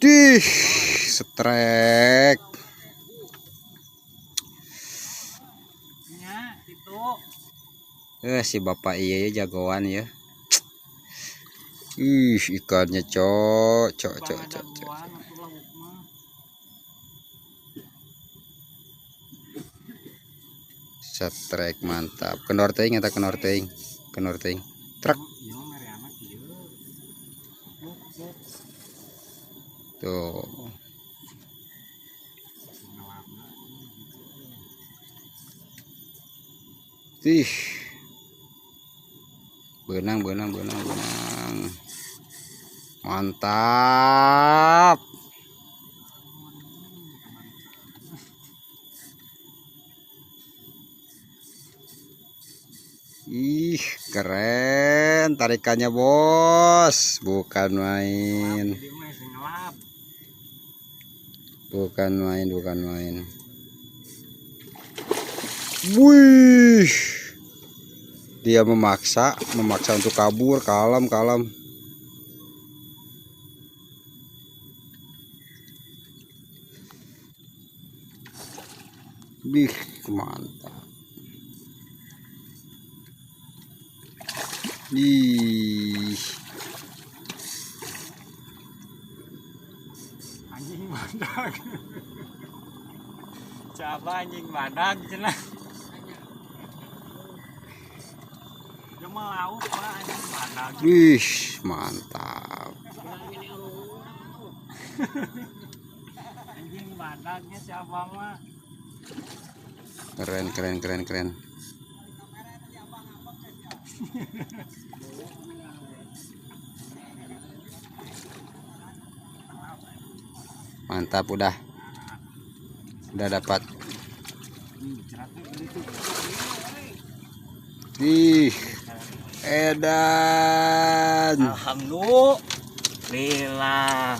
Dih, setrek. Si bapak iya ya jagoan ya. Ikannya cok. Setrek mantap. Kenor teuing eta kenor teuing. Truk. Tuh. Ih. Benang. Mantap. Ih, keren tarikannya, Bos. Bukan main. Wih. Dia memaksa untuk kabur, kalem. Bih, mantap. Ih. Anjing badak. Coba anjing badak cenah. Dia mau lauk Pak anjing badak. Wih, mantap. Anjing badaknya siapa mah? Keren. Mantap udah dapat. Ih, edan. Alhamdulillah.